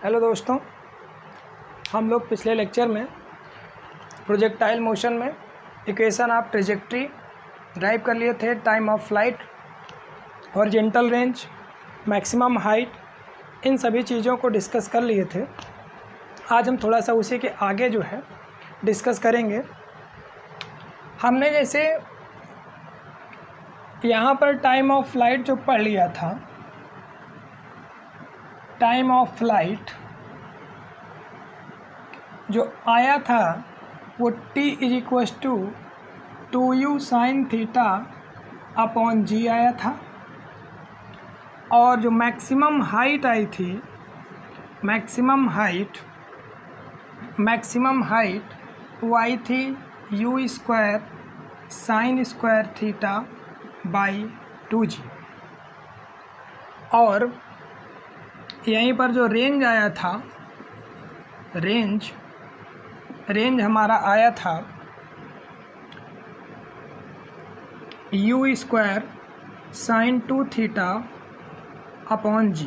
Hello दोस्तों, हम लोग पिछले लेक्चर में प्रोजेक्टाइल मोशन में इक्वेशन ऑफ ट्रेजेक्ट्री ड्राइव कर लिए थे। Time of flight, horizontal range, maximum height, इन सभी चीज़ों को डिस्कस कर लिए थे। आज हम थोड़ा सा उसी के आगे जो है डिस्कस करेंगे। हमने जैसे यहाँ पर टाइम ऑफ फ्लाइट जो पढ़ लिया था, टाइम ऑफ फ्लाइट जो आया था वो t = 2u sin theta upon g आया था। और जो मैक्सिमम हाइट आई थी, मैक्सिमम हाइट वो आई थी u² sin² theta by 2g। और यहीं पर जो रेंज आया था, रेंज हमारा आया था u² sin 2 theta upon g।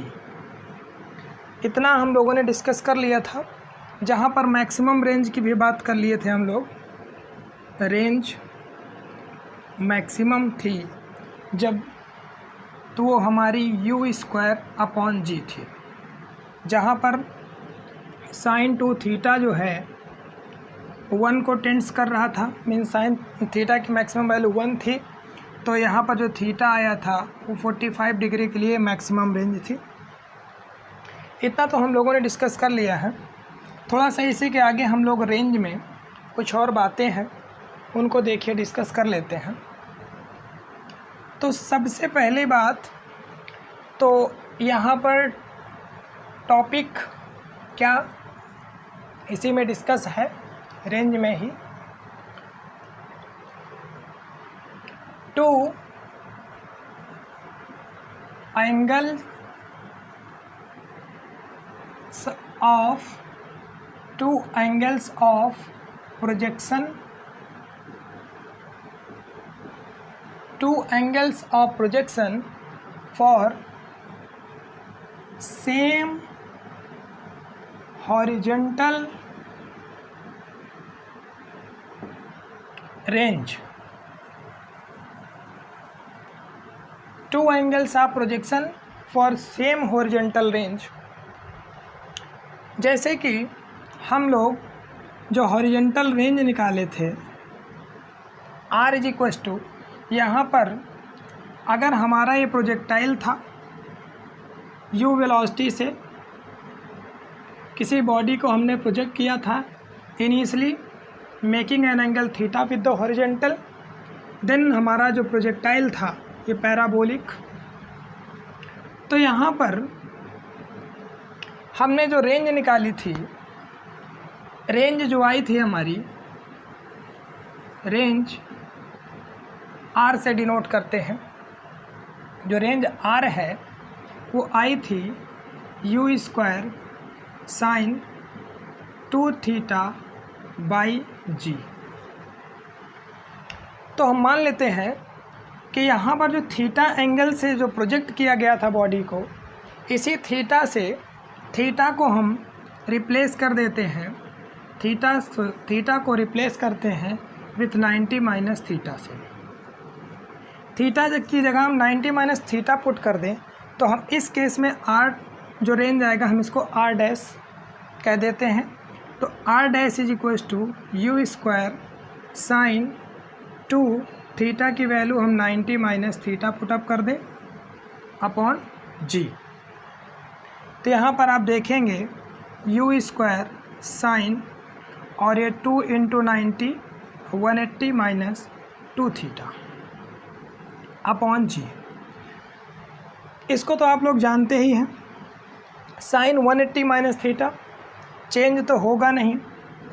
इतना हम लोगों ने डिस्कस कर लिया था। जहाँ पर मैक्सिमम रेंज की भी बात कर लिए थे हम लोग। रेंज मैक्सिमम थी जब तो वो हमारी u² अपॉन g थी, जहाँ पर साइन 2 थीटा जो है 1 को टेंड्स कर रहा था। मीन साइन थीटा की मैक्सिमम वैल्यू 1 थी, तो यहाँ पर जो थीटा आया था वो 45 डिग्री के लिए मैक्सिमम रेंज थी। इतना तो हम लोगों ने डिस्कस कर लिया है। थोड़ा सा इसी के आगे हम लोग रेंज में कुछ और बातें हैं, उनको देखिए, डिस्कस कर लेते हैं। तो सबसे पहली बात तो यहाँ पर टॉपिक क्या इसी में डिस्कस है, रेंज में ही। 2 angles of projection, 2 angles of projection for same horizontal range, 2 angles of projection for same horizontal range। जैसे कि हम लोग जो हॉरिजॉन्टल रेंज निकाले थे r यहाँ पर अगर हमारा ये प्रोजेक्टाइल था u वेलोसिटी से किसी बॉडी को हमने प्रोजेक्ट किया था initially, making an angle theta with the horizontal. Then हमारा जो प्रोजेक्टाइल था ये पैराबोलिक। तो यहाँ पर हमने जो रेंज निकाली थी, रेंज जो आई थी हमारी, रेंज r से डिनोट करते हैं। जो रेंज r है वो आई थी u² sin 2 theta by g। तो हम मान लेते हैं कि यहाँ पर जो थीटा एंगल से जो प्रोजेक्ट किया गया था बॉडी को, इसी थीटा को हम रिप्लेस कर देते हैं, थीटा को रिप्लेस करते हैं विथ 90 माइनस थीटा से। थीटा की जगह हम 90 माइनस थीटा पुट कर दें तो हम इस केस में r जो रेंज आएगा हम इसको r' कह देते हैं। तो r' = u² sin 2 थीटा की वैल्यू हम 90 माइनस थीटा पुटअप कर दें अपॉन g। तो यहाँ पर आप देखेंगे u² sin और ये 2 × 90 180 माइनस 2 थीटा अपॉन g। इसको तो आप लोग जानते ही हैं, साइन 180 माइनस थीटा चेंज तो होगा नहीं,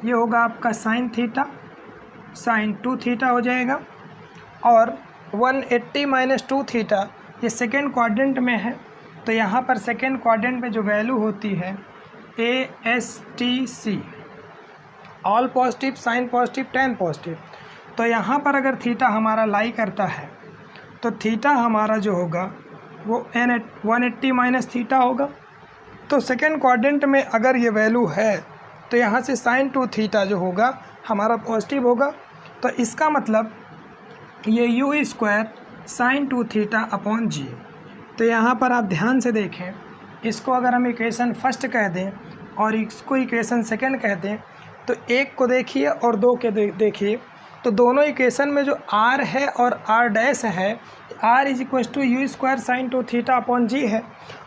ये होगा आपका साइन थीटा, साइन 2 थीटा हो जाएगा। और 180 माइनस 2 थीटा ये सेकेंड क्वाड्रेंट में है, तो यहाँ पर सेकेंड क्वाड्रेंट में जो वैल्यू होती है ASTC, all positive, sine positive, tan positive. तो यहाँ पर अगर थीटा हमारा लाई करता है तो थीटा हमारा जो होगा वो 180 माइनस थीटा होगा। तो सेकेंड क्वाड्रेंट में अगर ये वैल्यू है तो यहाँ से साइन 2 थीटा जो होगा हमारा पॉजिटिव होगा। तो इसका मतलब ये u square sine 2 theta upon g. तो यहाँ पर आप ध्यान से देखें, इसको अगर हम इक्वेशन फर्स्ट कह दें और इसको इक्वेशन सेकंड कह दें, तो एक को देखिए और दो के देखिए, तो दोनों इक्वेशन में जो r है और r डैश है, r is equal to u square sine 2 theta upon g है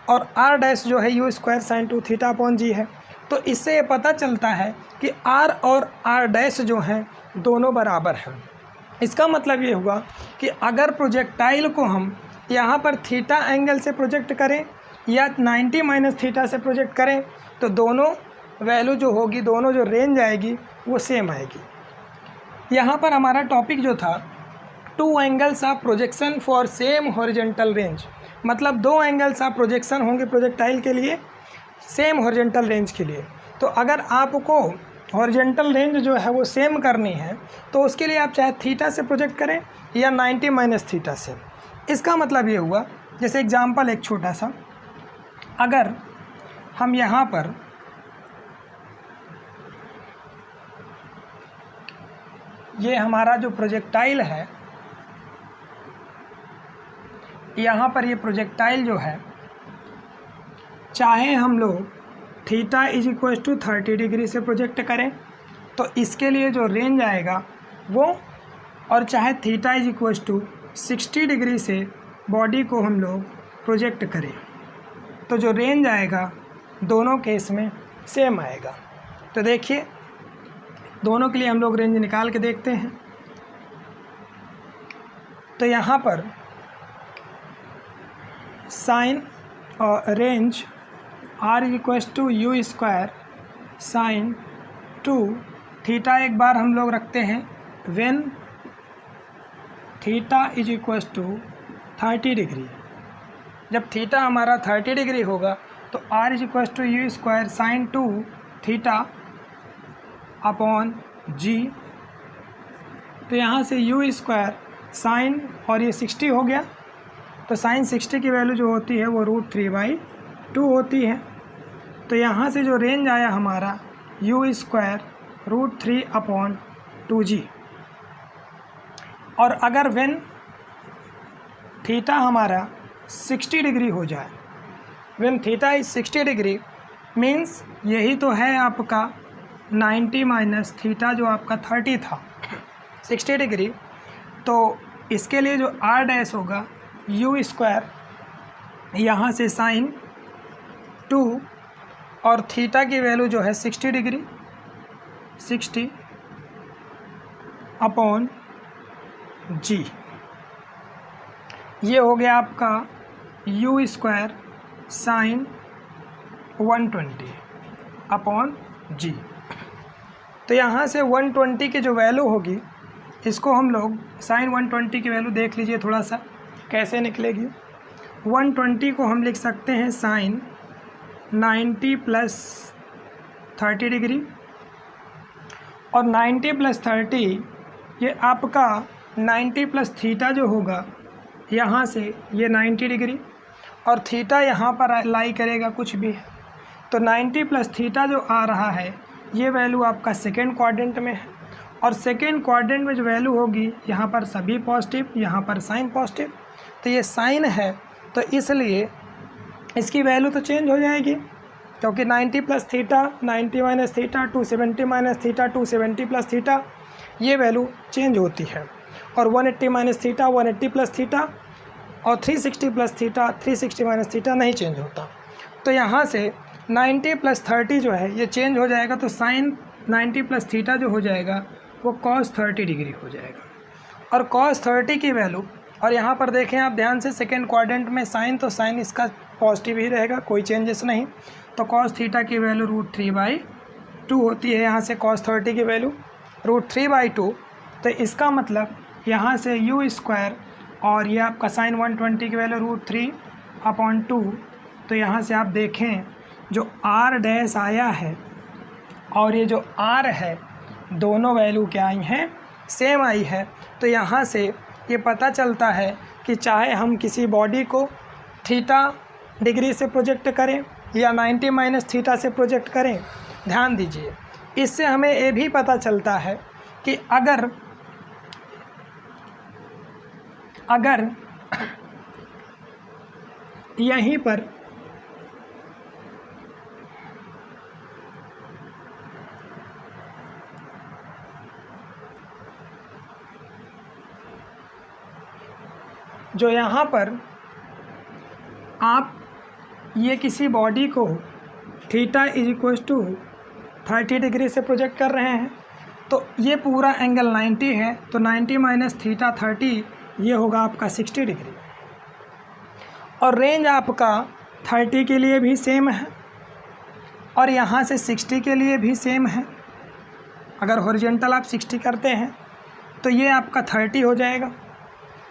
और r डैश जो है u square sine 2 theta upon g है। तो इससे ये पता चलता है कि r और r डैश जो हैं दोनों बराबर हैं। इसका मतलब ये हुआ कि अगर प्रोजेक्टाइल को हम यहाँ पर थीटा एंगल से प्रोजेक्ट करें या 90 माइनस थीटा से प्रोजेक्ट करें तो दोनों वैल्यू जो होगी, दोनों जो रेंज आएगी वो सेम आएगी। यहाँ पर हमारा टॉपिक जो था 2 angles of projection for same horizontal range, मतलब 2 एंगल्स ऑफ प्रोजेक्शन होंगे प्रोजेक्टाइल के लिए सेम हॉरिजॉन्टल रेंज के लिए। तो अगर आपको हॉरिजॉन्टल रेंज जो है वो सेम करनी है तो उसके लिए आप चाहे थीटा से प्रोजेक्ट करें या 90 माइनस थीटा से। इसका मतलब ये हुआ, जैसे एग्जांपल एक छोटा सा, अगर हम यहाँ पर ये हमारा जो प्रोजेक्टाइल है, यहाँ पर ये प्रोजेक्टाइल जो है, चाहे हम लोग theta is equal to 30 degree से प्रोजेक्ट करें तो इसके लिए जो रेंज आएगा वो, और चाहे theta is equal to 60 degree से बॉडी को हम लोग प्रोजेक्ट करें तो जो रेंज आएगा दोनों केस में सेम आएगा। तो देखिए दोनों के लिए हम लोग रेंज निकाल के देखते हैं। तो यहाँ पर साइन और range r is equal to u square sine 2 theta एक बार हम लोग रखते हैं when theta is equal to 30 degree. जब थीटा हमारा 30 डिग्री होगा तो r is equal to u square sine 2 theta upon g. तो यहाँ से यू स्क्वायर साइन और ये 60 हो गया, तो साइन 60 की वैल्यू जो होती है वो √3/2 होती है। तो यहाँ से जो रेंज आया हमारा यू स्क्वायर √3 अपॉन 2g। और अगर व्हेन थीटा हमारा 60 डिग्री हो जाए, when theta is 60 degree means यही तो है आपका 90 माइनस थीटा जो आपका 30 था 60 डिग्री। तो इसके लिए जो r डैश होगा यू स्क्वायर यहाँ से साइन 2 और थीटा की वैल्यू जो है 60 डिग्री 60 अपॉन जी। ये हो गया आपका you square sign 120 upon g. तो यहाँ से 120 की जो वैल्यू होगी इसको हम लोग साइन 120 की वैल्यू देख लीजिए थोड़ा सा कैसे निकलेगी। 120 को हम लिख सकते हैं साइन 90 प्लस 30 डिग्री, और 90 प्लस 30 ये आपका 90 प्लस थीटा जो होगा यहाँ से ये 90 डिग्री, और थीटा यहाँ पर लाई करेगा कुछ भी है, तो 90 प्लस थीटा जो आ रहा है ये वैल्यू आपका सेकेंड क्वाड्रेंट में है। और सेकेंड क्वाड्रेंट में जो वैल्यू होगी यहाँ पर सभी पॉजिटिव, यहाँ पर साइन पॉजिटिव, तो ये साइन है तो इसलिए इसकी वैल्यू तो चेंज हो जाएगी, क्योंकि 90 plus theta 90 minus theta 270 minus theta 270 plus theta ये वैल्यू चेंज होती है, और 180 माइनस थीटा 180 प्लस थीटा और 360 प्लस थीटा 360 माइनस थीटा नहीं चेंज होता। तो यहाँ से 90 प्लस 30 जो है ये चेंज हो जाएगा, तो साइन 90 प्लस थीटा जो हो जाएगा वो cos 30 डिग्री हो जाएगा। और cos 30 की वैल्यू, और यहाँ पर देखें आप ध्यान से सेकेंड क्वाड्रेंट में साइन, तो साइन इसका पॉजिटिव ही रहेगा, कोई चेंजेस नहीं। तो cos थीटा की वैल्यू √3/2 होती है, यहाँ से cos 30 की वैल्यू √3/2। तो इसका मतलब यहाँ से यू स्क्वायर और ये आपका साइन 120 की वैल्यू √3/2। तो यहाँ से आप देखें जो r डैश आया है और ये जो r है दोनों वैल्यू क्या आई हैं, सेम आई है। तो यहाँ से ये पता चलता है कि चाहे हम किसी बॉडी को थीटा डिग्री से प्रोजेक्ट करें या 90 माइनस थीटा से प्रोजेक्ट करें। ध्यान दीजिए, इससे हमें ये भी पता चलता है कि अगर यहीं पर जो यहाँ पर आप ये किसी बॉडी को theta is equal to 30 degree से प्रोजेक्ट कर रहे हैं, तो ये पूरा एंगल 90 है, तो 90 माइनस थीटा 30 ये होगा आपका 60 डिग्री। और रेंज आपका 30 के लिए भी सेम है और यहाँ से 60 के लिए भी सेम है। अगर हॉरिजॉन्टल आप 60 करते हैं तो ये आपका 30 हो जाएगा,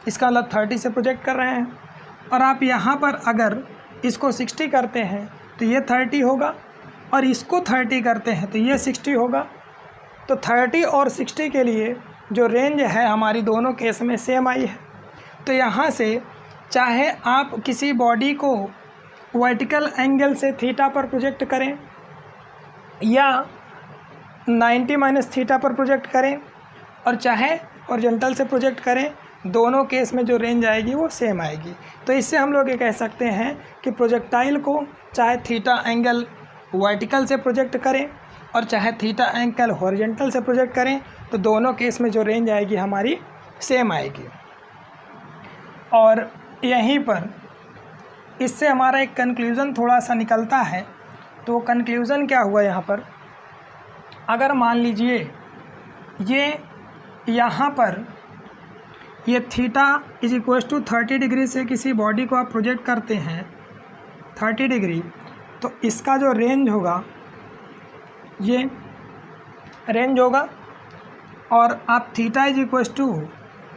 इसका मतलब 30 से प्रोजेक्ट कर रहे हैं। और आप यहाँ पर अगर इसको 60 करते हैं तो ये 30 होगा और इसको 30 करते हैं तो ये 60 होगा। तो 30 और 60 के लिए जो रेंज है हमारी दोनों केस में सेम आई है। तो यहाँ से चाहे आप किसी बॉडी को वर्टिकल एंगल से थीटा पर प्रोजेक्ट करें या 90 माइनस थीटा पर प्रोजेक्ट करें और चाहे हॉरिजॉन्टल से प्रोजेक्ट करें, दोनों केस में जो रेंज आएगी वो सेम आएगी। तो इससे हम लोग ये कह सकते हैं कि प्रोजेक्टाइल को चाहे थीटा एंगल वर्टिकल से प्रोजेक्ट करें और चाहे थीटा एंगल हॉरिजॉन्टल से प्रोजेक्ट करें, तो दोनों केस में जो रेंज आएगी हमारी सेम आएगी। और यहीं पर इससे हमारा एक कंक्लूज़न थोड़ा सा निकलता है। तो कंक्लूज़न क्या हुआ यहाँ पर, अगर मान लीजिए ये यहाँ पर ये theta is equal to 30 degree से किसी बॉडी को आप प्रोजेक्ट करते हैं 30 डिग्री, तो इसका जो रेंज होगा ये रेंज होगा। और आप थीटा इज इक्वल टू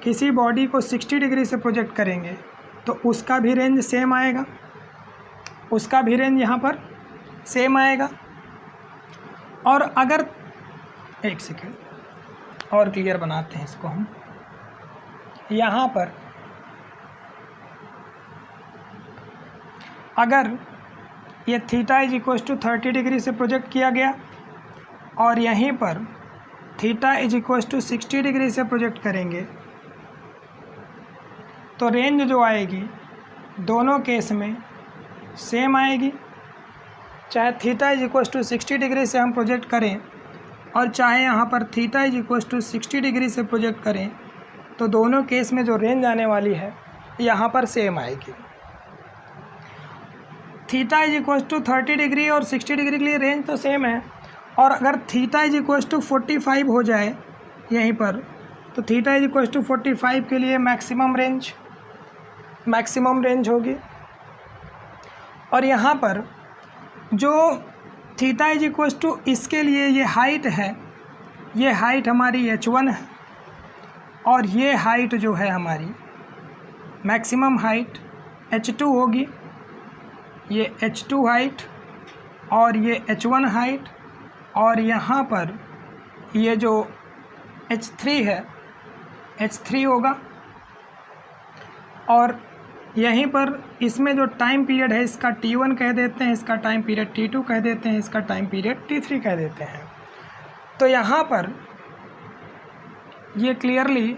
किसी बॉडी को 60 डिग्री से प्रोजेक्ट करेंगे तो उसका भी रेंज सेम आएगा, उसका भी रेंज यहाँ पर सेम आएगा। और अगर एक सेकेंड और क्लियर बनाते हैं इसको हम, यहाँ पर अगर ये theta is equal to 30 degree से प्रोजेक्ट किया गया और यहीं पर theta is equal to 60 degree से प्रोजेक्ट करेंगे, तो रेंज जो आएगी दोनों केस में सेम आएगी। चाहे theta is equal to 60 degree से हम प्रोजेक्ट करें और चाहे यहाँ पर theta is equal to 60 degree से प्रोजेक्ट करें, तो दोनों केस में जो रेंज आने वाली है यहाँ पर सेम आएगी। Theta is equal to 30 degree और 60 डिग्री के लिए रेंज तो सेम है। और अगर थीटा इज इक्वल टू 45 हो जाए यहीं पर, तो थीटा इज इक्वल टू 45 के लिए मैक्सिमम रेंज होगी। और यहाँ पर जो थीटा इज इक्वल टू इसके लिए ये हाइट है, ये हाइट हमारी h1 है और ये हाइट जो है हमारी मैक्सिमम हाइट h2 होगी। ये h2 हाइट और ये h1 हाइट और यहाँ पर ये जो h3 है h3 होगा। और यहीं पर इसमें जो टाइम पीरियड है इसका T1 कह देते हैं, इसका टाइम पीरियड T2 कह देते हैं, इसका टाइम पीरियड T3 कह देते हैं। तो यहाँ पर ये क्लियरली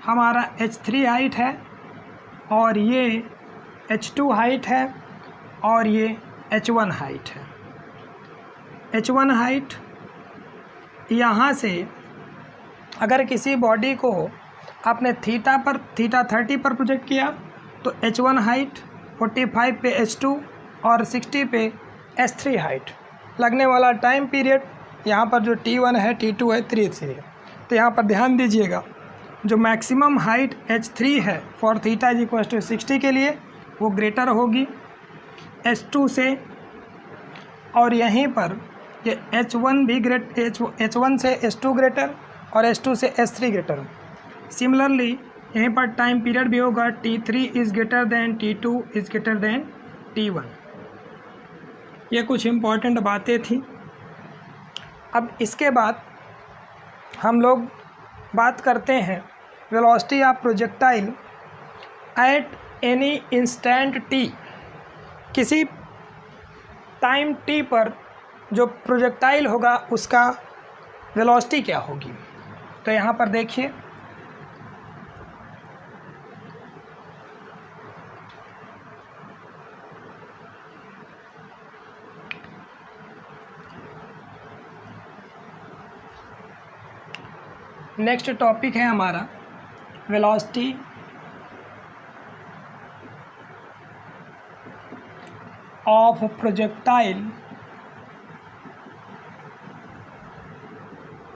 हमारा h3 हाइट है और ये h2 हाइट है और ये h1 हाइट है। h1 हाइट यहाँ से अगर किसी बॉडी को आपने थीटा 30 पर प्रोजेक्ट किया तो h1 हाइट 45 पे h2 और 60 पे h3 हाइट, लगने वाला टाइम पीरियड यहाँ पर जो T1 है T2 है T3 है। तो यहाँ पर ध्यान दीजिएगा, जो मैक्सिमम हाइट h3 है for theta is equal to 60 के लिए वो ग्रेटर होगी h2 से। और यहीं पर ये h1 भी h1 से h2 ग्रेटर और h2 से h3 ग्रेटर। सिमिलरली यहीं पर टाइम पीरियड भी होगा T3 is greater than T2 is greater than T1। ये कुछ इम्पॉर्टेंट बातें थी। अब इसके बाद हम लोग बात करते हैं velocity of projectile at any instant t। किसी टाइम t पर जो प्रोजेक्टाइल होगा उसका वेलोसिटी क्या होगी। तो यहाँ पर देखिए नेक्स्ट टॉपिक है हमारा velocity of projectile,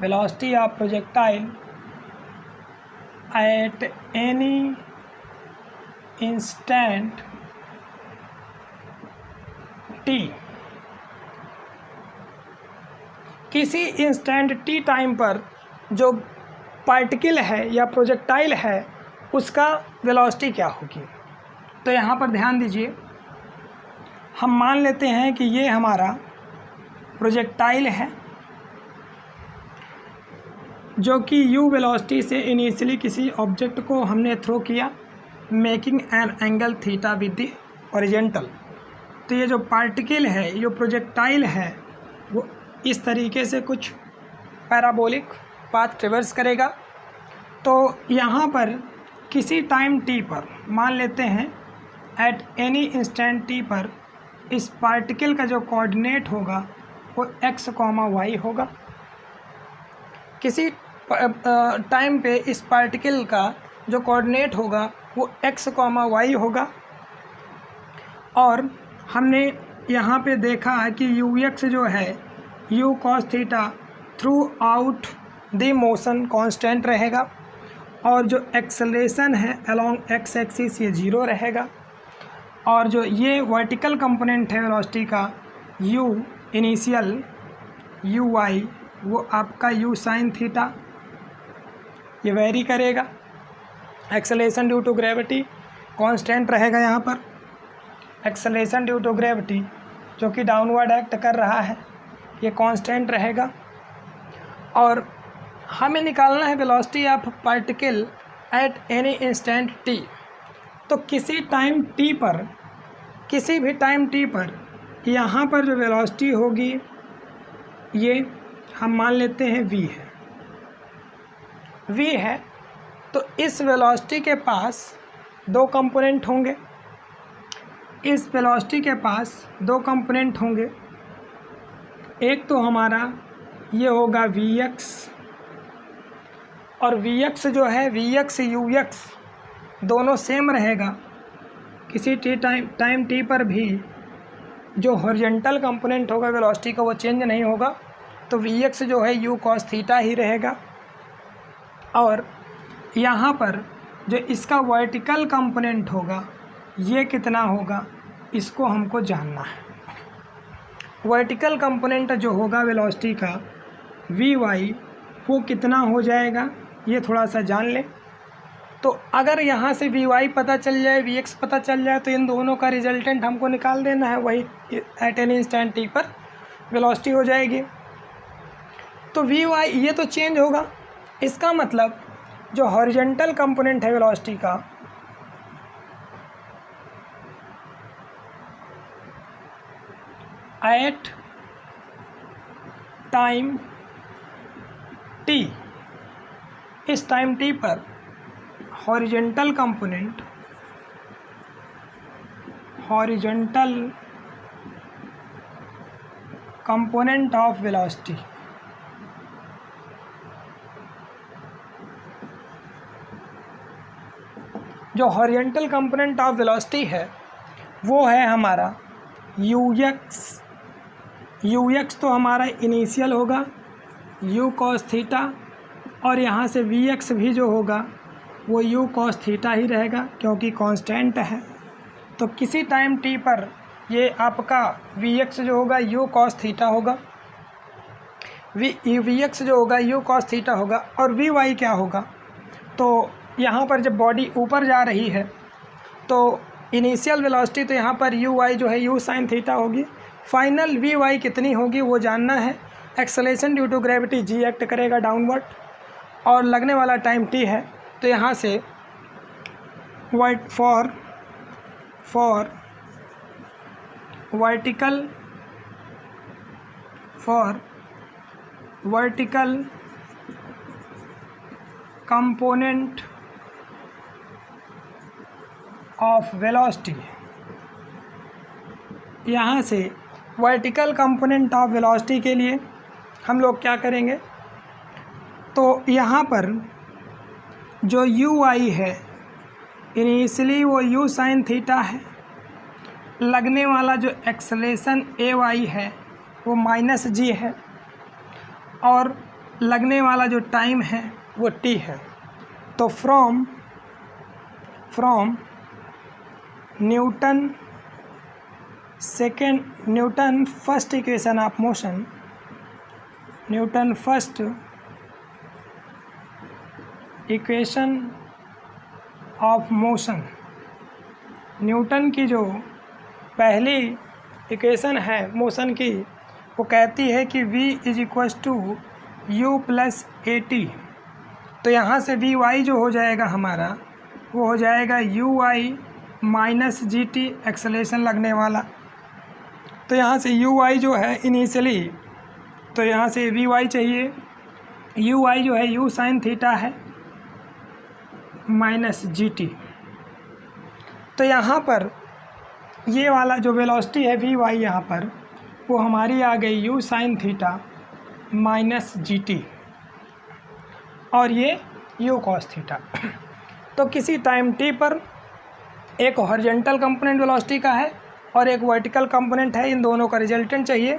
velocity of projectile at any instant t। किसी इंस्टेंट t टाइम पर जो पार्टिकल है या प्रोजेक्टाइल है उसका वेलोसिटी क्या होगी। तो यहाँ पर ध्यान दीजिए, हम मान लेते हैं कि ये हमारा प्रोजेक्टाइल है जो कि u वेलोसिटी से इनिशियली किसी ऑब्जेक्ट को हमने थ्रो किया, making an angle theta with the horizontal. तो ये जो पार्टिकल है, जो प्रोजेक्टाइल है, वो इस तरीके से कुछ पैराबोलिक पाथ ट्रेवर्स करेगा। तो यहाँ पर किसी टाइम t पर मान लेते हैं एट एनी इंस्टेंट t पर इस पार्टिकल का जो कोऑर्डिनेट होगा वो x, y होगा। किसी टाइम पे इस पार्टिकल का जो कोऑर्डिनेट होगा वो x, y होगा। और हमने यहाँ पे देखा है कि ux जो है u cos theta through out the motion constant रहेगा, और जो एक्सेलरेशन है अलोंग x एक्सिस ये 0 रहेगा, और जो ये वर्टिकल कंपोनेंट है वेलोसिटी का u इनिशियल uy वो आपका u साइन थीटा ये वेरी करेगा। Acceleration due to gravity constant रहेगा। यहाँ पर एक्सेलरेशन ड्यू टू ग्रेविटी जो कि डाउनवर्ड एक्ट कर रहा है ये कांस्टेंट रहेगा। और हमें निकालना है velocity of particle at any instant t। तो किसी टाइम t पर, किसी भी टाइम t पर यहाँ पर जो वेलोसिटी होगी ये हम मान लेते हैं v है। तो इस वेलोसिटी के पास दो कंपोनेंट होंगे, इस वेलोसिटी के पास दो कंपोनेंट होंगे। एक तो हमारा ये होगा vx, और vx जो है vx ux दोनों सेम रहेगा। किसी टाइम t पर भी जो हॉरिजॉन्टल कंपोनेंट होगा वेलोसिटी का वो चेंज नहीं होगा। तो vx जो है u cos थीटा ही रहेगा। और यहाँ पर जो इसका वर्टिकल कंपोनेंट होगा ये कितना होगा इसको हमको जानना है। वर्टिकल कंपोनेंट जो होगा वेलोसिटी का vy वो कितना हो जाएगा ये थोड़ा सा जान लें। तो अगर यहाँ से vy पता चल जाए, vx पता चल जाए, तो इन दोनों का रिजल्टेंट हमको निकाल देना है, वही एट एनी इंस्टेंट t पर वेलोसिटी हो जाएगी। तो vy ये तो चेंज होगा, इसका मतलब जो हॉरिजॉन्टल कंपोनेंट है वेलोसिटी का एट टाइम t, इस टाइम t पर horizontal component, horizontal component of velocity जो हॉरिजॉन्टल कंपोनेंट ऑफ वेलोसिटी है वो है हमारा ux तो हमारा इनिशियल होगा u cos थीटा, और यहाँ से vx भी जो होगा वो u cos थीटा ही रहेगा क्योंकि कांस्टेंट है। तो किसी टाइम t पर ये आपका vx जो होगा u cos थीटा होगा, vx जो होगा u cos थीटा होगा, और vy क्या होगा। तो यहाँ पर जब बॉडी ऊपर जा रही है तो इनिशियल वेलोसिटी तो यहाँ पर uy जो है u साइन थीटा होगी, फाइनल vy कितनी होगी वो जानना है। Acceleration due to gravity g act करेगा डाउनवर्ड, और लगने वाला टाइम t है। तो यहाँ से for vertical for vertical component of velocity. यहाँ से वर्टिकल कंपोनेंट ऑफ वेलोसिटी के लिए हम लोग क्या करेंगे, तो यहाँ पर जो यू आई है इनिशियली वो यू साइन थीटा है, लगने वाला जो एक्सेलेरेशन ए वाई है वो माइनस जी है, और लगने वाला जो टाइम है वो टी है। तो from Newton first equation of motion, Newton first equation of motion, Newton की जो पहली इक्वेशन है मोशन की, वो कहती है कि v is equals to u plus a t. तो यहाँ से वी वाई जो हो जाएगा हमारा, वो हो जाएगा you I minus G T acceleration लगने वाला। तो यहाँ से यू आई जो है इनिशियली, तो यहाँ से वी वाई चाहिए, यू आई जो है यू साइन थीटा है माइनस जी टी। तो यहाँ पर ये वाला जो वेलोसिटी है वी वाई यहाँ पर, वो हमारी आ गई you sine theta minus G T, और ये यू कॉस थीटा। तो किसी टाइम टी पर एक हॉरिजॉन्टल कंपोनेंट वेलोसिटी का है और एक वर्टिकल कंपोनेंट है, इन दोनों का रिजल्टेंट चाहिए।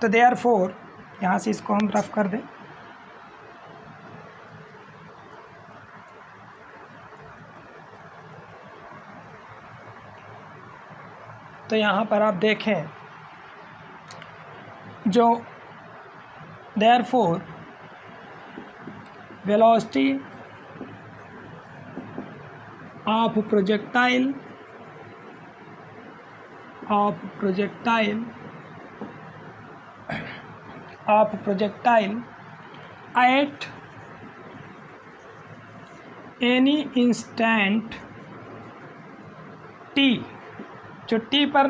तो देयरफॉर यहाँ से इसको हम रफ कर दें, तो यहाँ पर आप देखें जो therefore velocity of projectile at any instant T, जो टी पर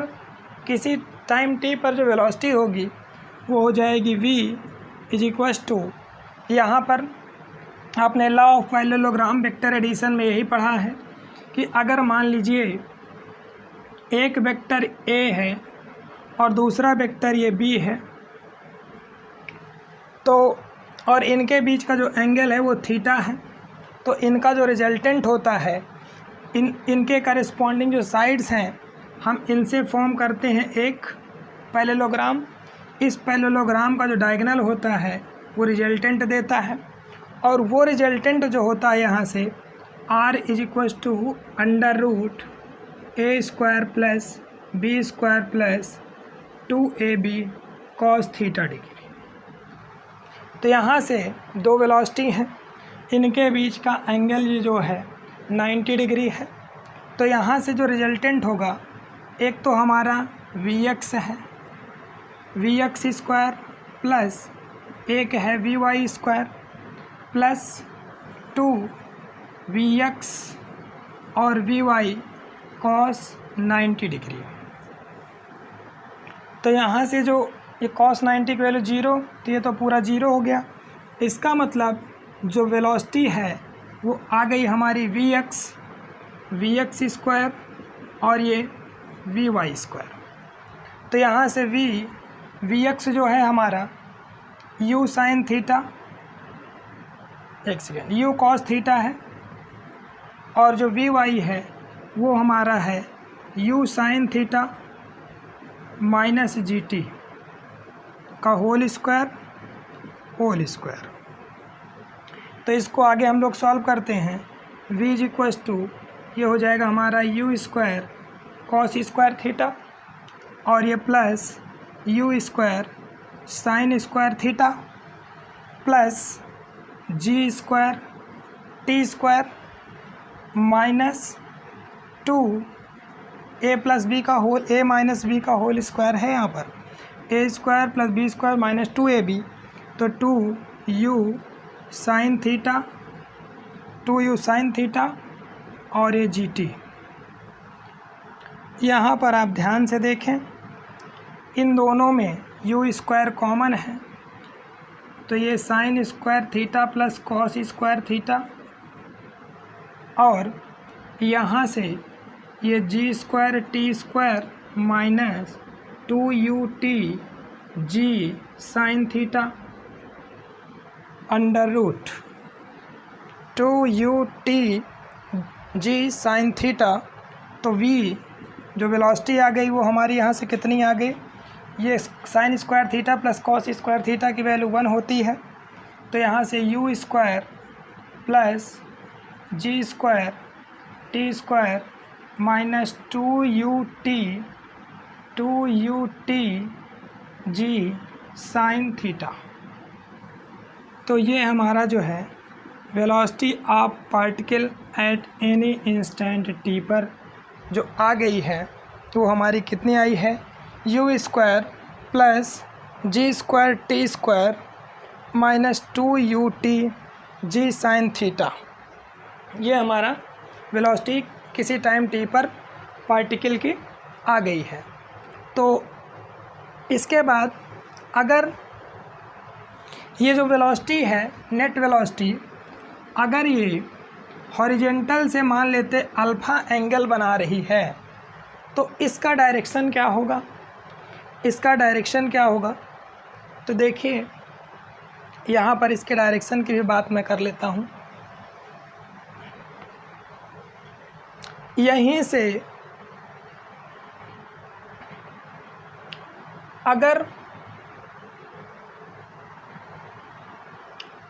किसी टाइम टी पर जो वेलोसिटी होगी वो हो जाएगी v इज इक्वल्स टू, यहाँ पर आपने law of parallelogram vector addition में यही पढ़ा है कि अगर मान लीजिए एक वेक्टर a है और दूसरा वेक्टर ये b है, तो और इनके बीच का जो एंगल है वो थीटा है, तो इनका जो रिजल्टेंट होता है, इनके करस्पॉन्डिंग जो साइड्स हैं हम इनसे फॉर्म करते हैं एक पैरेललोग्राम। इस पैरेललोग्राम का जो डायगोनल होता है वो रिजल्टेंट देता है, और वो रिजल्टेंट जो होता है यहाँ से r is equals to under root a square plus b square plus 2ab cos theta degree. तो यहाँ से दो वेलोसिटी हैं, इनके बीच का एंगल ये जो है 90 डिग्री है। तो यहाँ से जो रिजल्टेंट होगा, एक तो हमारा Vx है, Vx स्क्वायर प्लस एक है Vy स्क्वायर प्लस 2Vx और Vy कॉस 90 डिग्री। तो यहाँ से जो ये कॉस 90 की वैल्यू 0, तो ये तो पूरा 0 हो गया। इसका मतलब जो वेलोसिटी है वो आ गई हमारी Vx स्क्वायर और ये Vy स्क्वायर। तो यहाँ से Vx जो है हमारा u साइन थीटा, एक सेकेंड, u कॉस थीटा है, और जो Vy है वो हमारा है u sine theta minus G T का होल स्क्वायर। तो इसको आगे हम लोग सॉल्व करते हैं। v इज इक्वल्स टू, ये हो जाएगा हमारा u square cos square theta, और ये plus u square sine square theta plus g square t square minus 2a plus b का होल, a माइनस बी का होल स्क्वायर है यहाँ पर, a square plus b square minus 2ab, तो 2u sine theta और ये G T. यहाँ पर आप ध्यान से देखें, इन दोनों में यू स्क्वायर कॉमन है, तो ये sine square theta plus cos square theta, और यहाँ से ये g square t square minus 2ut g sine theta under root 2ut g sine theta. तो v जो वेलोसिटी आ गई वो हमारी यहाँ से कितनी आ गई, ये sine square theta plus cos square theta की वैल्यू 1 होती है, तो यहाँ से u square plus g square t square minus 2ut g sine theta. तो ये हमारा जो है velocity of particle at any instant T पर जो आ गई है, तो वो हमारी कितनी आई है, u square plus g square t square minus 2ut g sine theta. ये हमारा वेलोसिटी किसी टाइम टी पर पार्टिकल की आ गई है। तो इसके बाद अगर ये जो वेलोसिटी है, नेट वेलोसिटी, अगर ये हॉरिजेंटल से मान लेते अल्फ़ा एंगल बना रही है, तो इसका डायरेक्शन क्या होगा, इसका डायरेक्शन क्या होगा, तो देखिए यहाँ पर इसके डायरेक्शन की भी बात मैं कर लेता हूँ। यहीं से अगर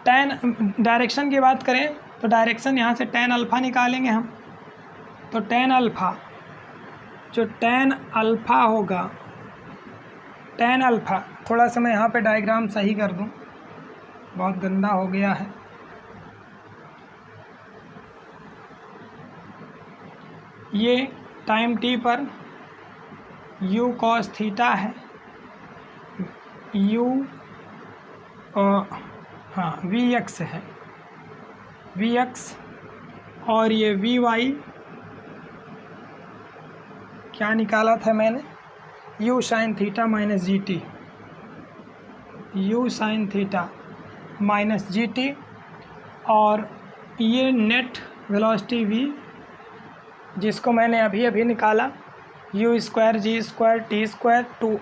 डायरेक्शन की बात करें, तो डायरेक्शन यहाँ से tan अल्फ़ा निकालेंगे हम, तो tan अल्फ़ा, जो tan अल्फ़ा होगा, tan अल्फ़ा, थोड़ा सा मैं यहाँ पे डायग्राम सही कर दूँ, बहुत गंदा हो गया है। ये टाइम t पर u cos थीटा है, हाँ vx है, vx, और ये vy क्या निकाला था मैंने, u sine theta minus G T, u sine theta minus G T, और ये नेट वेलोसिटी v जिसको मैंने अभी अभी निकाला, u square g square t square two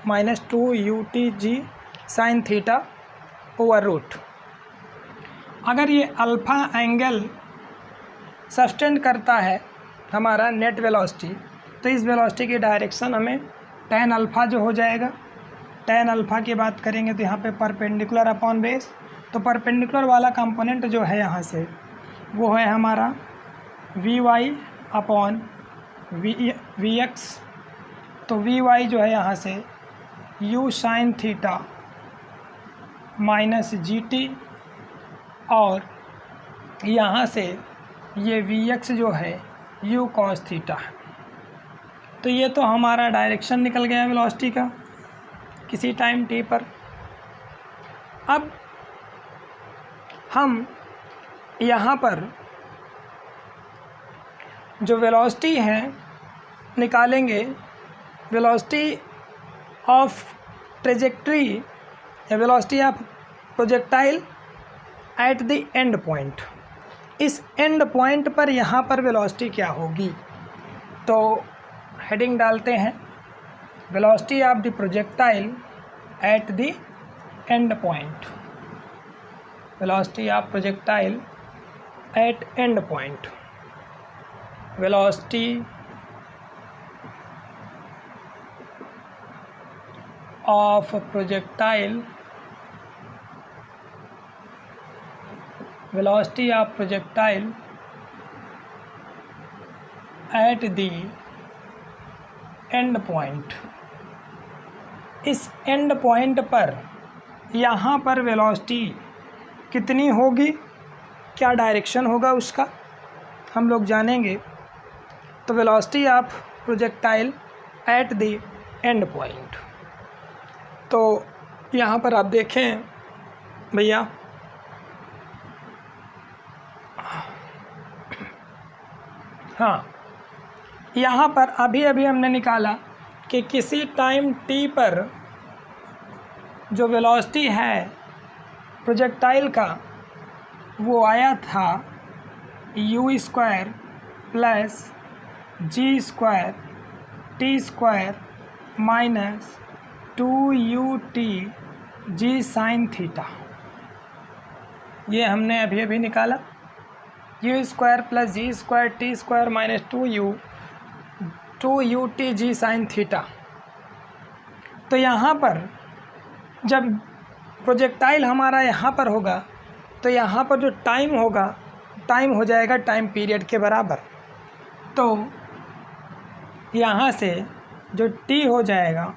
minus 2ut g sine theta over root. अगर ये अल्फ़ा एंगल सस्टेन करता है हमारा नेट वेलोसिटी, तो इस वेलोसिटी की डायरेक्शन हमें tan अल्फ़ा जो हो जाएगा, tan अल्फ़ा की बात करेंगे तो यहाँ पे परपेंडिकुलर अपॉन बेस, तो परपेंडिकुलर वाला कंपोनेंट जो है यहाँ से वो है हमारा vy अपॉन vx, तो vy जो है यहाँ से u sine theta minus G T, और यहाँ से ये vx जो है u cos थीटा। तो ये तो हमारा डायरेक्शन निकल गया वेलोसिटी का किसी टाइम t पर। अब हम यहाँ पर जो वेलोसिटी है निकालेंगे, वेलोसिटी ऑफ ट्रेजेक्ट्री या velocity of projectile at the end point. इस एंड पॉइंट पर यहाँ पर वेलोसिटी क्या होगी, तो हेडिंग डालते हैं velocity of the projectile at the end point, velocity of projectile eight and point, velocity of projectile, velocity of projectile at the end point। इस एंड पॉइंट पर यहाँ पर वेलोसिटी कितनी होगी, क्या डायरेक्शन होगा उसका हम लोग जानेंगे। तो velocity of projectile at the end point, तो यहाँ पर आप देखें भैया, हाँ यहाँ पर अभी अभी हमने निकाला कि किसी टाइम t पर जो वेलोसिटी है प्रोजेक्टाइल का वो आया था u square plus g square t square minus 2ut g sine theta. ये हमने अभी अभी निकाला, u square plus g square t square minus 2ut g sine theta. तो यहाँ पर जब प्रोजेक्टाइल हमारा यहाँ पर होगा तो यहाँ पर जो टाइम होगा, टाइम हो जाएगा टाइम पीरियड के बराबर। तो यहाँ से जो t हो जाएगा,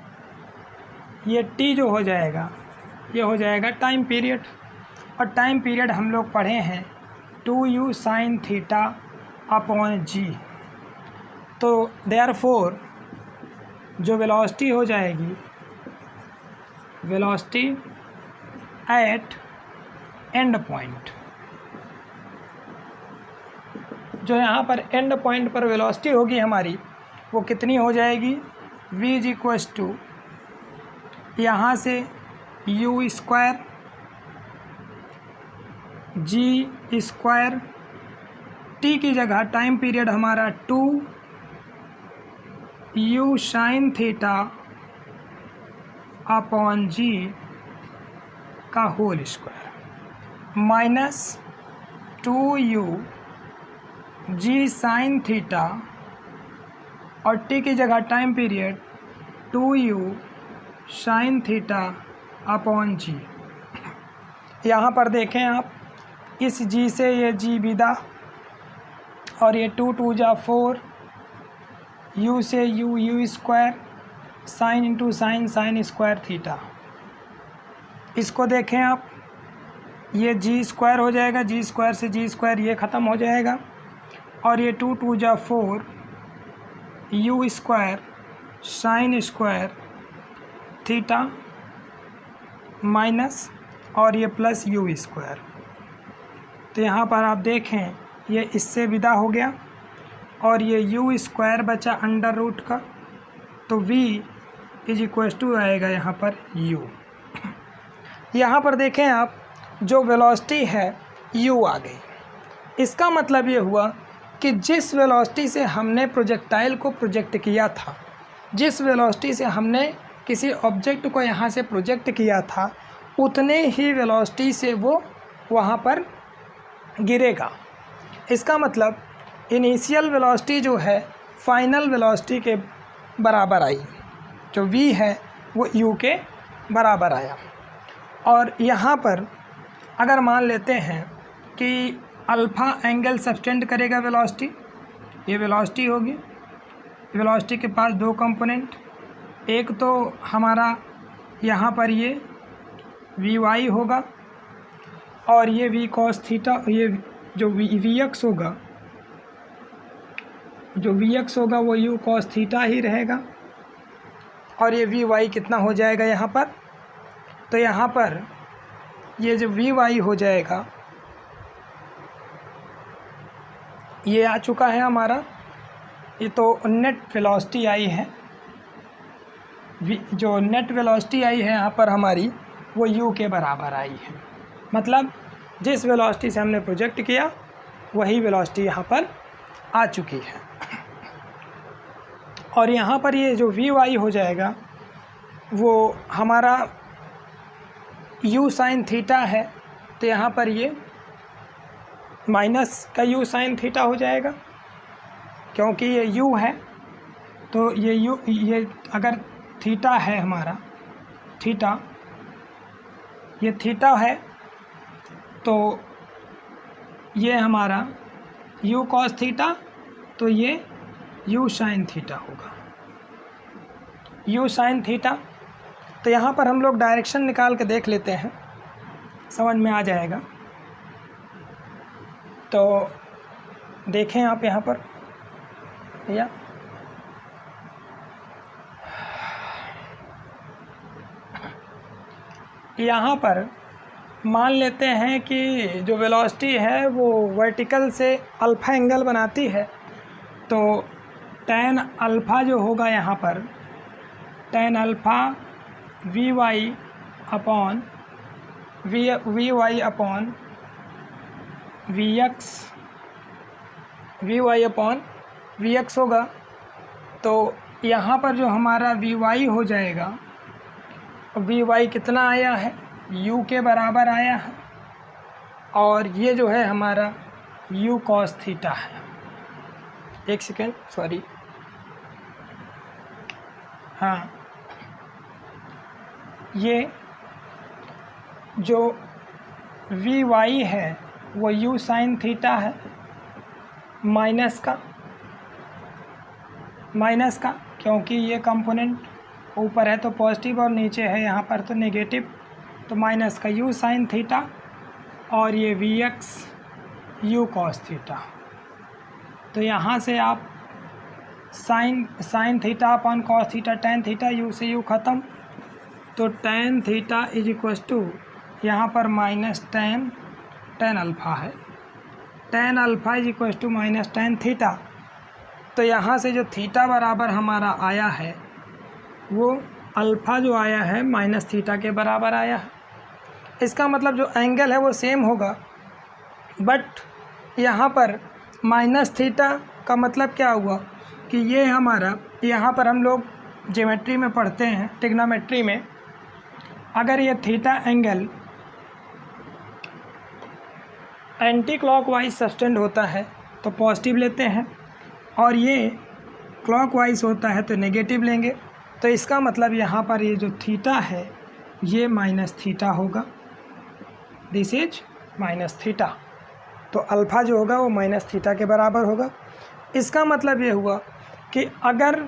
ये t जो हो जाएगा ये हो जाएगा टाइम पीरियड। और टाइम पीरियड हम लोग पढ़े हैं 2u sine theta upon g. तो देयरफॉर जो वेलोसिटी हो जाएगी, वेलोसिटी एट एंड पॉइंट, जो यहाँ पर एंड पॉइंट पर वेलोसिटी होगी हमारी, वो कितनी हो जाएगी, v इज इक्वल्स टू यहाँ से u square g square, t की जगह टाइम पीरियड हमारा 2u sine theta upon g का whole square minus 2u g sine theta और t की जगह time period 2u sine theta upon g. यहाँ पर देखें आप, इस g से ये g विदा और ये 2 2 जा 4, u से u square sine into sine sign square theta. इसको देखें आप, ये g स्क्वायर हो जाएगा, g स्क्वायर से g स्क्वायर ये ख़त्म हो जाएगा और ये 2 2 जा 4 u square sine square theta minus और ये प्लस u स्क्वायर। तो यहाँ पर आप देखें ये इससे विदा हो गया और ये u स्क्वायर बचा अंडर रूट का, तो v इज इक्वल टू आएगा यहाँ पर u। यहाँ पर देखें आप, जो वेलोसिटी है u आ गई। इसका मतलब ये हुआ कि जिस वेलोसिटी से हमने प्रोजेक्टाइल को प्रोजेक्ट किया था, जिस वेलोसिटी से हमने किसी ऑब्जेक्ट को यहाँ से प्रोजेक्ट किया था, उतने ही वेलोसिटी से वो वहाँ पर गिरेगा। इसका मतलब इनिशियल वेलोसिटी जो है फाइनल वेलोसिटी के बराबर आई, जो v है वो u के बराबर आया। और यहाँ पर अगर मान लेते हैं कि अल्फ़ा एंगल सब्टेंड करेगा वेलोसिटी, ये वेलोसिटी होगी, वेलोसिटी के पास दो कंपोनेंट, एक तो हमारा यहाँ पर ये vy होगा और ये v cos थीटा, ये जो vx होगा, जो vx होगा वो u cos थीटा ही रहेगा और ये vy कितना हो जाएगा यहाँ पर, तो यहाँ पर ये जो vy हो जाएगा ये आ चुका है हमारा, ये तो नेट वेलोसिटी आई है, जो नेट वेलोसिटी आई है यहाँ पर हमारी वो u के बराबर आई है। मतलब जिस वेलोसिटी से हमने प्रोजेक्ट किया वही वेलोसिटी यहाँ पर आ चुकी है। और यहाँ पर ये जो vy हो जाएगा वो हमारा u साइन थीटा है, तो यहाँ पर ये माइनस का u साइन थीटा हो जाएगा, क्योंकि ये u है तो ये u, ये अगर थीटा है हमारा, थीटा ये थीटा है तो ये हमारा u cos थीटा, तो ये u साइन थीटा होगा, u साइन थीटा। तो यहाँ पर हम लोग डायरेक्शन निकाल के देख लेते हैं, समझ में आ जाएगा। तो देखें आप यहाँ पर भैया, यहाँ पर मान लेते हैं कि जो वेलोसिटी है वो वर्टिकल से अल्फ़ा एंगल बनाती है, तो tan अल्फ़ा जो होगा यहाँ पर, tan alpha vy upon v y upon v y upon v x होगा। तो यहाँ पर जो हमारा वी वाई हो जाएगा, वी वाई कितना आया है, u के बराबर आया है, और ये जो है हमारा u cos थीटा है। एक सेकेंड, सॉरी, हाँ, ये जो वी वाई है वो u साइन थीटा है, माइनस का, क्योंकि ये कंपोनेंट ऊपर है तो पॉजिटिव और नीचे है यहाँ पर तो नेगेटिव, तो माइनस का u साइन थीटा, और ये v x u cos theta. तो यहाँ से आप sine theta upon cos theta, tan theta, u से u ख़त्म, तो tan theta is equals to यहाँ पर माइनस टेन अल्फ़ा है, tan alpha is equals to minus tan theta. तो यहाँ से जो थीटा बराबर हमारा आया है वो अल्फ़ा जो आया है माइनस थीटा के बराबर आया है। इसका मतलब जो एंगल है वो सेम होगा, बट यहाँ पर माइनस थीटा का मतलब क्या हुआ कि ये हमारा, यहाँ पर हम लोग ज्योमेट्री में पढ़ते हैं, ट्रिग्नोमेट्री में, अगर ये theta angle anti clockwise subtend होता है तो पॉजिटिव लेते हैं, और ये क्लॉकवाइज होता है तो नेगेटिव लेंगे। तो इसका मतलब यहाँ पर ये जो थीटा है ये माइनस थीटा होगा, दिस इज माइनस थीटा। तो अल्फ़ा जो होगा वो माइनस थीटा के बराबर होगा। इसका मतलब ये हुआ कि अगर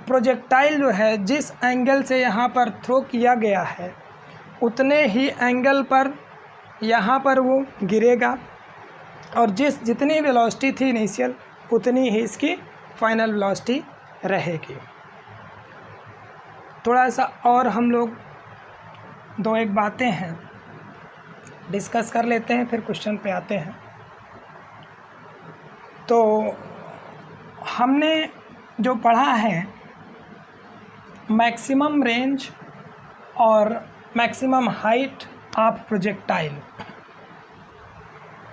प्रोजेक्टाइल जो है जिस एंगल से यहाँ पर थ्रो किया गया है उतने ही एंगल पर यहाँ पर वो गिरेगा, और जितनी वेलोसिटी थी इनिशियल उतनी ही इसकी फाइनल वेलोसिटी रहेगी। थोड़ा सा और हम लोग दो एक बातें हैं डिस्कस कर लेते हैं, फिर क्वेश्चन पे आते हैं। तो हमने जो पढ़ा है मैक्सिमम रेंज और मैक्सिमम हाइट ऑफ प्रोजेक्टाइल,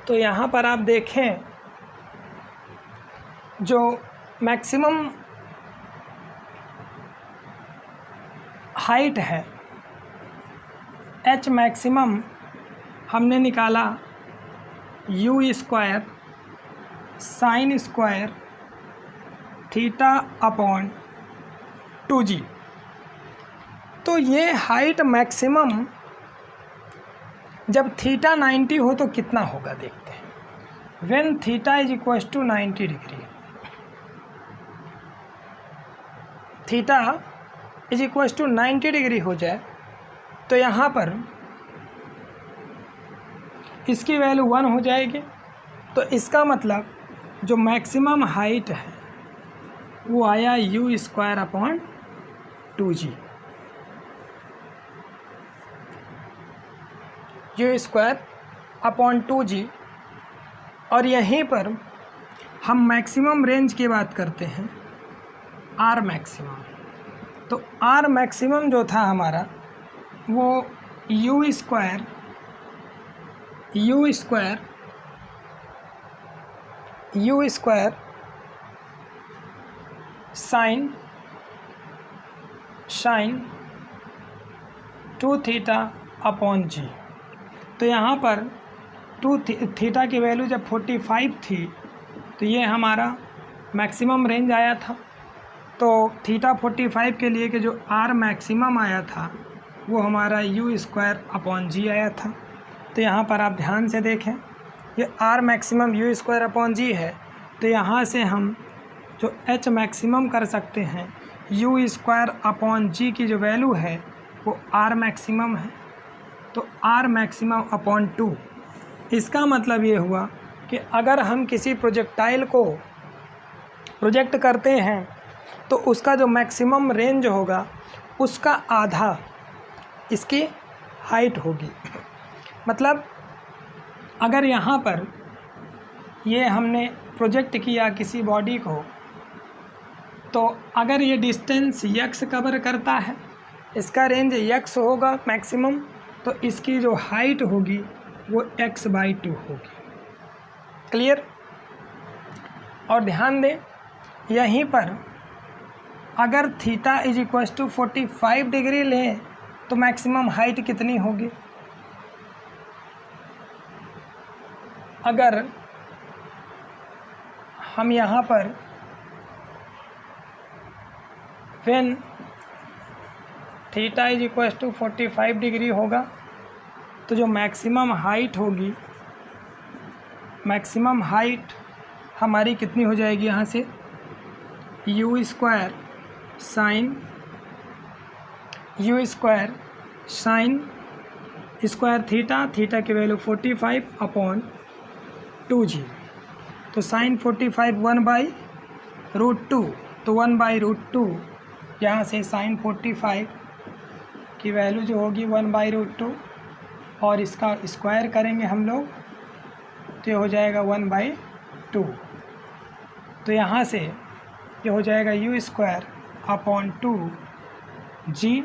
तो यहाँ पर आप देखें जो मैक्सिमम हाइट है h मैक्सिमम हमने निकाला u square sine square theta upon 2g। तो ये हाइट मैक्सिमम जब थीटा 90 हो तो कितना होगा देखते हैं। When theta is equal to 90 degree, theta is equal to 90 degree हो जाए तो यहाँ पर इसकी वैल्यू 1 हो जाएगी। तो इसका मतलब जो मैक्सिमम हाइट है वो आया u square upon 2g, u square upon 2g। और यहीं पर हम मैक्सिमम रेंज की बात करते हैं, r मैक्सिमम। तो r मैक्सिमम जो था हमारा वो u square sine 2 theta upon g। तो यहाँ पर 2 थीटा की वैल्यू जब 45 थी तो ये हमारा मैक्सिमम रेंज आया था। तो थीटा 45 के लिए कि जो r मैक्सिमम आया था वो हमारा u स्क्वायर अपॉन g आया था। तो यहाँ पर आप ध्यान से देखें, ये r maximum u square upon g है, तो यहाँ से हम जो h मैक्सिमम कर सकते हैं, u स्क्वायर अपॉन g की जो वैल्यू है वो r मैक्सिमम है, तो r मैक्सिमम अपॉन 2। इसका मतलब ये हुआ कि अगर हम किसी प्रोजेक्टाइल को प्रोजेक्ट करते हैं तो उसका जो मैक्सिमम रेंज होगा उसका आधा इसकी हाइट होगी। मतलब अगर यहाँ पर ये हमने प्रोजेक्ट किया किसी बॉडी को, तो अगर ये डिस्टेंस x कवर करता है इसका रेंज x होगा मैक्सिमम, तो इसकी जो हाइट होगी वो x/2 होगी। क्लियर? और ध्यान दें यहीं पर अगर theta is equals to 45 degree लें तो मैक्सिमम हाइट कितनी होगी? अगर हम यहाँ पर when theta is equals to 45 degree होगा तो जो मैक्सिमम हाइट होगी, मैक्सिमम हाइट हमारी कितनी हो जाएगी? यहाँ से u square sine square theta की वैल्यू 45/2g, तो साइन 45 1/√2, तो 1/√2 यहाँ से साइन 45 की वैल्यू जो होगी 1/√2 और इसका स्क्वायर करेंगे हम लोग तो ये हो जाएगा 1/2। तो यहाँ से ये हो जाएगा u²/2g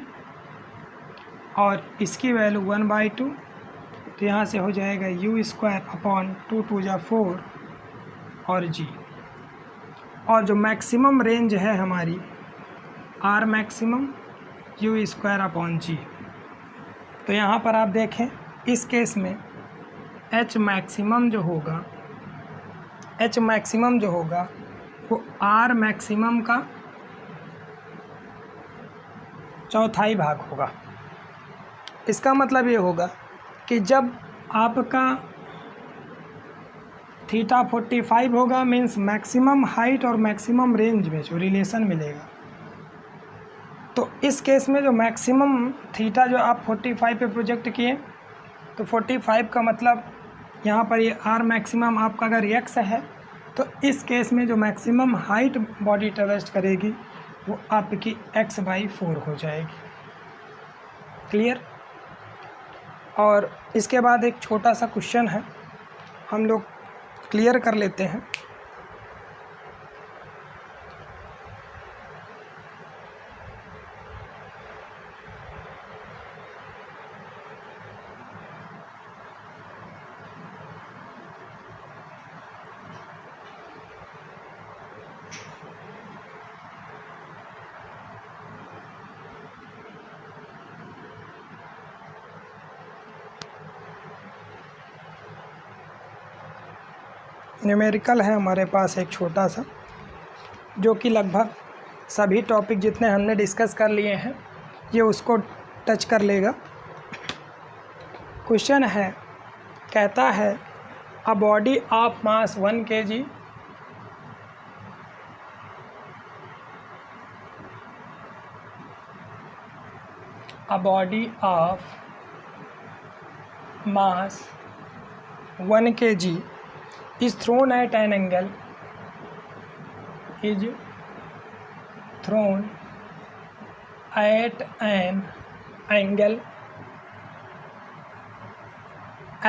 और इसकी वैल्यू 1/2, तो यहाँ से हो जाएगा u²/2 2 जा 4 और g। और जो मैक्सिमम रेंज है हमारी r मैक्सिमम u²/g। तो यहाँ पर आप देखें इस केस में h मैक्सिमम जो होगा वो r मैक्सिमम का चौथाई भाग होगा। इसका मतलब ये होगा कि जब आपका थीटा 45 होगा मीन्स मैक्सिमम हाइट और मैक्सिमम रेंज में जो रिलेशन मिलेगा, तो इस केस में जो मैक्सिमम थीटा जो आप 45 पे प्रोजेक्ट किए तो 45 का मतलब यहाँ पर ये r मैक्सिमम आपका अगर x है तो इस केस में जो मैक्सिमम हाइट बॉडी ट्रैवर्स करेगी वो आपकी x/4 हो जाएगी। क्लियर? और इसके बाद एक छोटा सा क्वेश्चन है, हम लोग क्लियर कर लेते हैं। न्यूमेरिकल है हमारे पास एक छोटा सा, जो कि लगभग सभी टॉपिक जितने हमने डिस्कस कर लिए हैं ये उसको टच कर लेगा। क्वेश्चन है, कहता है a body of mass 1 kg a body of mass 1 kg is thrown at an angle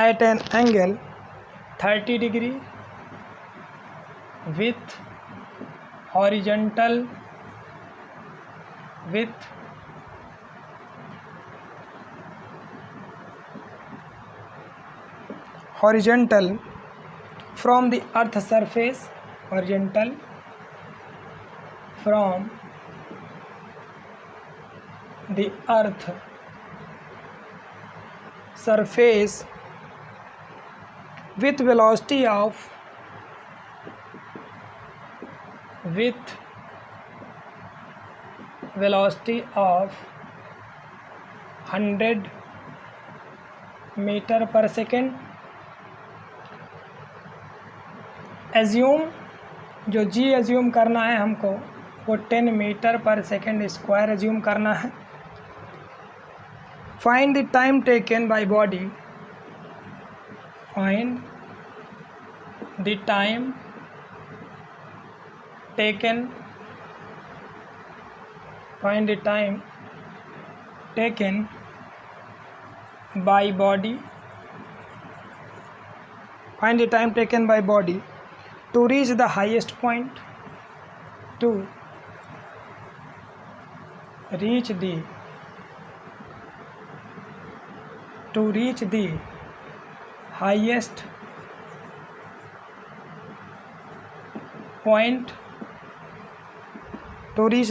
at an angle 30 degree with horizontal from the earth surface, horizontal from the earth surface with velocity of 100 metre पर second. Assume जो जी assume करना है हमको वो 10 metre पर second square assume करना है। Find the time taken by body, find the time taken by body to reach the highest point, to reach the to reach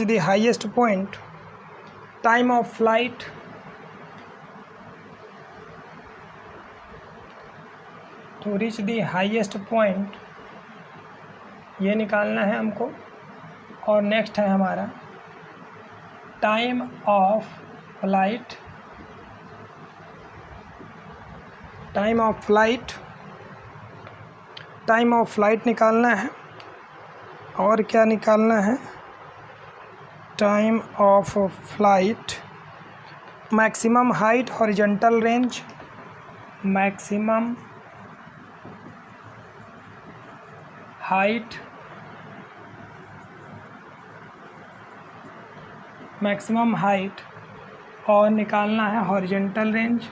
the highest point, time of flight, to reach the highest point, ये निकालना है हमको। और next है हमारा time of flight, time of flight निकालना है। और क्या निकालना है? Time of flight, maximum height horizontal range, maximum height और निकालना है हॉरिजॉन्टल रेंज।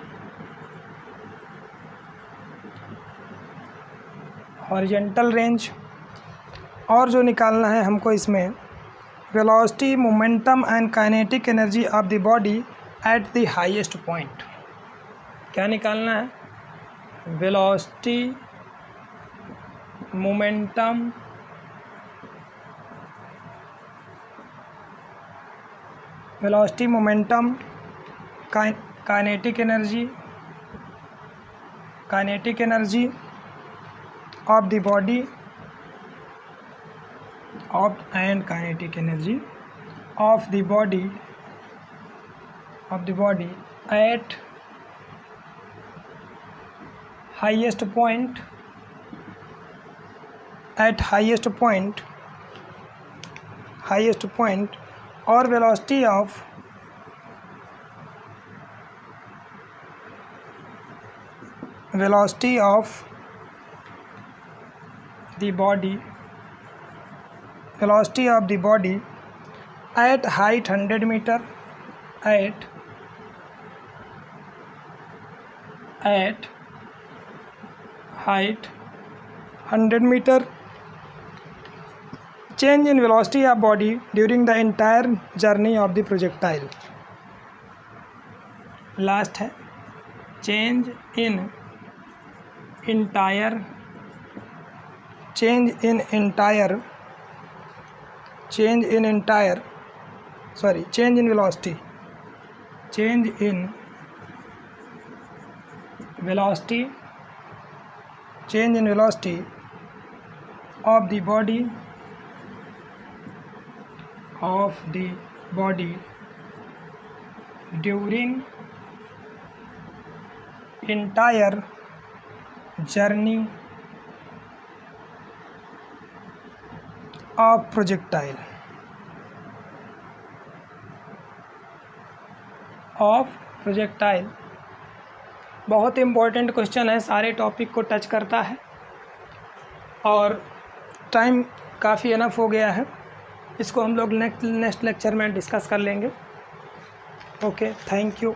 और जो निकालना है हमको इसमें velocity, momentum and kinetic energy of the body at the highest point. क्या निकालना है? Velocity, momentum, kinetic energy of the body and kinetic energy of the body at highest point, or velocity of the body at height 100 meter, at height 100 meter, change in velocity of body during the entire journey of the projectile। Last है change in velocity, of the body during entire journey of projectile। बहुत important question है, सारे topic को touch करता है और time काफ़ी enough हो गया है। इसको हम लोग नेक्स्ट लेक्चर में डिस्कस कर लेंगे। Okay, thank you.